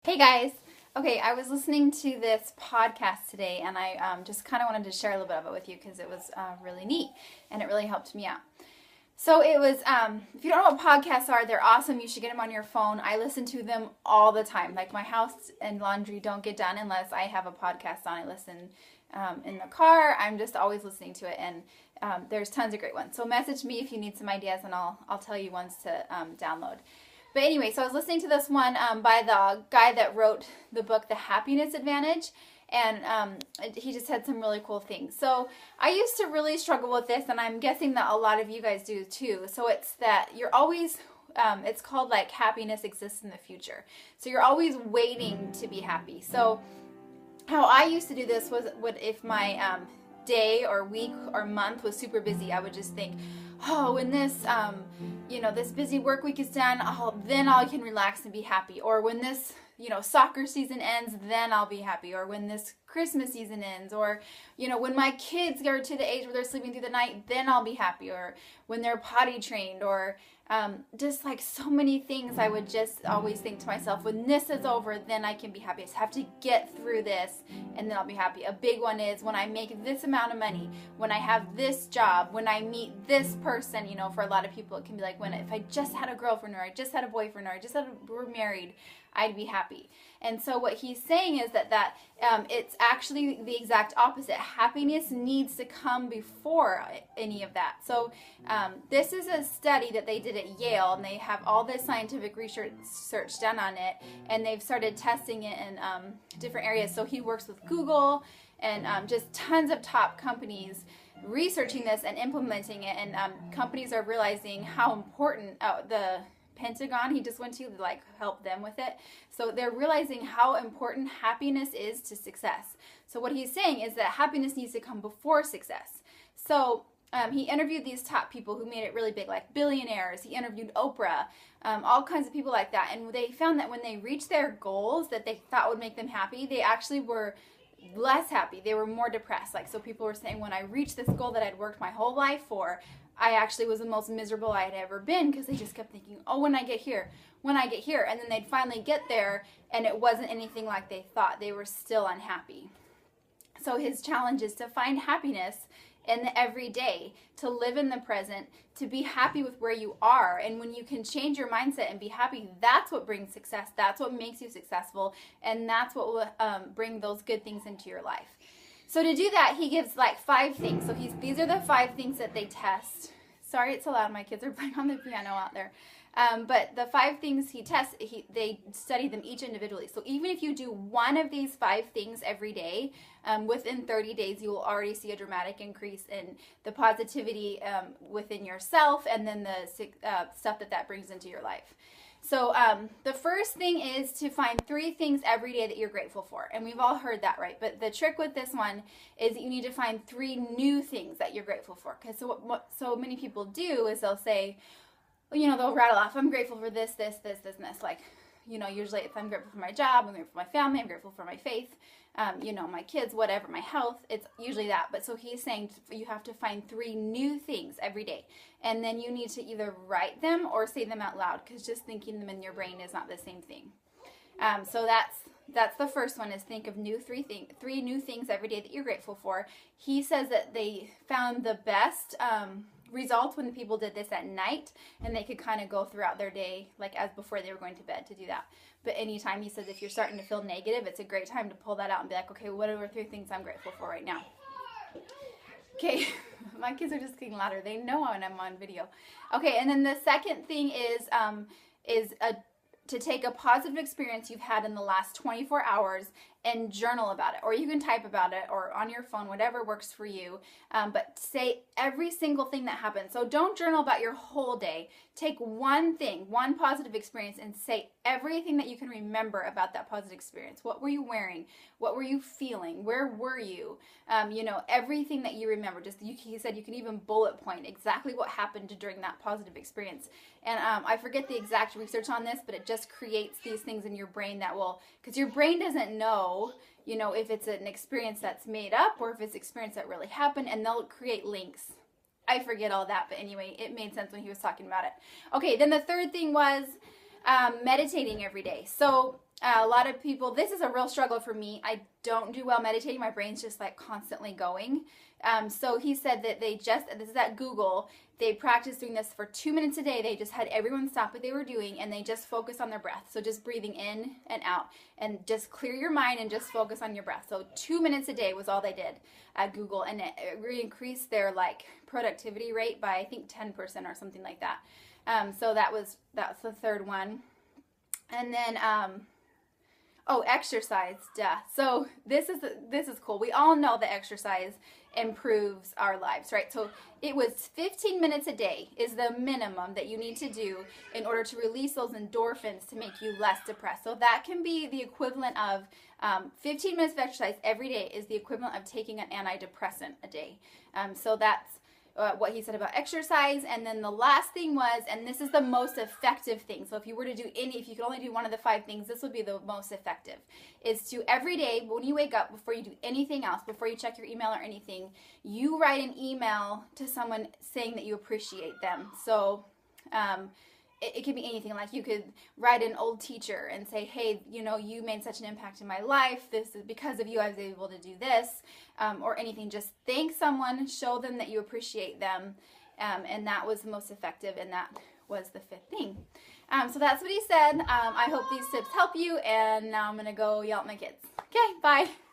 Hey guys. Okay, I was listening to this podcast today and I just kind of wanted to share a little bit of it with you because it was really neat and it really helped me out. So it was, if you don't know what podcasts are, they're awesome. You should get them on your phone. I listen to them all the time. Like my house and laundry don't get done unless I have a podcast on. I listen in the car. I'm just always listening to it, and there's tons of great ones. So message me if you need some ideas and I'll tell you ones to download. But anyway, so I was listening to this one by the guy that wrote the book, The Happiness Advantage, and he just had some really cool things. So I used to really struggle with this, and I'm guessing that a lot of you guys do too. So it's that you're always, it's called like happiness exists in the future. So you're always waiting to be happy. So how I used to do this was if my day or week or month was super busy, I would just think, oh, when this this busy work week is done, then I can relax and be happy. Or when this soccer season ends, then I'll be happy. Or when this Christmas season ends, or when my kids are to the age where they're sleeping through the night, then I'll be happy. Or when they're potty trained, or just like so many things. I would just always think to myself, when this is over, then I can be happy. I just have to get through this and then I'll be happy. A big one is when I make this amount of money, when I have this job, when I meet this person. For a lot of people it can be like, if I just had a girlfriend, or I just had a boyfriend, or I just were married, I'd be happy. And so what he's saying is that it's actually the exact opposite. Happiness needs to come before any of that. So this is a study that they did at Yale, and they have all this scientific research done on it, and they've started testing it in different areas. So he works with Google and just tons of top companies researching this and implementing it, and companies are realizing how important the Pentagon he just went to help them with it. So they're realizing how important happiness is to success. So what he's saying is that happiness needs to come before success. So he interviewed these top people who made it really big, like billionaires. He interviewed Oprah, all kinds of people like that. And they found that when they reached their goals that they thought would make them happy, they actually were less happy. They were more depressed. So people were saying, when I reached this goal that I'd worked my whole life for, I actually was the most miserable I had ever been, because they just kept thinking, oh, when I get here, and then they'd finally get there and it wasn't anything like they thought. They were still unhappy. So his challenge is to find happiness in the everyday, to live in the present, to be happy with where you are. And when you can change your mindset and be happy, that's what brings success. That's what makes you successful, and that's what will bring those good things into your life. So to do that, he gives 5 things. So these are the 5 things that they test. Sorry it's so loud. My kids are playing on the piano out there. But the 5 things he tests, they study them each individually. So even if you do one of these 5 things every day, within 30 days, you will already see a dramatic increase in the positivity within yourself, and then the stuff that brings into your life. So the first thing is to find 3 things every day that you're grateful for. And we've all heard that, right? But the trick with this one is that you need to find 3 new things that you're grateful for. Because what so many people do is they'll say, they'll rattle off, I'm grateful for this, this, this, this, and this. Usually if I'm grateful for my job, I'm grateful for my family, I'm grateful for my faith, my kids, whatever, my health, it's usually that. But so he's saying you have to find 3 new things every day. And then you need to either write them or say them out loud, because just thinking them in your brain is not the same thing. So that's the first one, is think of 3 new things every day that you're grateful for. He says that they found the best results when the people did this at night, and they could kind of go throughout their day as before they were going to bed to do that. But anytime, he says, if you're starting to feel negative, it's a great time to pull that out and be like, okay, what are 3 things I'm grateful for right now? Okay, my kids are just getting louder. They know when I'm on video. Okay, and then the second thing is to take a positive experience you've had in the last 24 hours and journal about it. Or you can type about it, or on your phone, whatever works for you. But say every single thing that happened. So don't journal about your whole day. Take one thing, one positive experience, and say everything that you can remember about that positive experience. What were you wearing? What were you feeling? Where were you? Everything that you remember. He said you can even bullet point exactly what happened during that positive experience. And I forget the exact research on this, but it just creates these things in your brain that will, because your brain doesn't know, if it's an experience that's made up or if it's experience that really happened, and they'll create links. I forget all that, but anyway, it made sense when he was talking about it. Okay, then the third thing was meditating every day. So A lot of people, this is a real struggle for me. I don't do well meditating. My brain's just like constantly going. So he said that this is at Google, they practiced doing this for 2 minutes a day. They just had everyone stop what they were doing and they just focus on their breath. So just breathing in and out and just clear your mind and just focus on your breath. So 2 minutes a day was all they did at Google, and it really increased their like productivity rate by I think 10% or something like that. So that's the third one. And then exercise, duh. So this is cool. We all know that exercise improves our lives, right? So it was 15 minutes a day is the minimum that you need to do in order to release those endorphins to make you less depressed. So that can be the equivalent of 15 minutes of exercise every day is the equivalent of taking an antidepressant a day. So that's what he said about exercise. And then the last thing was, and this is the most effective thing, so if you were to do if you could only do one of the 5 things, this would be the most effective, is to every day when you wake up, before you do anything else, before you check your email or anything, you write an email to someone saying that you appreciate them. So it could be anything. Like you could write an old teacher and say, hey, you made such an impact in my life. This is because of you I was able to do this, or anything. Just thank someone, show them that you appreciate them, and that was the most effective, and that was the 5th thing. So that's what he said. I hope these tips help you, and now I'm going to go yell at my kids. Okay, bye.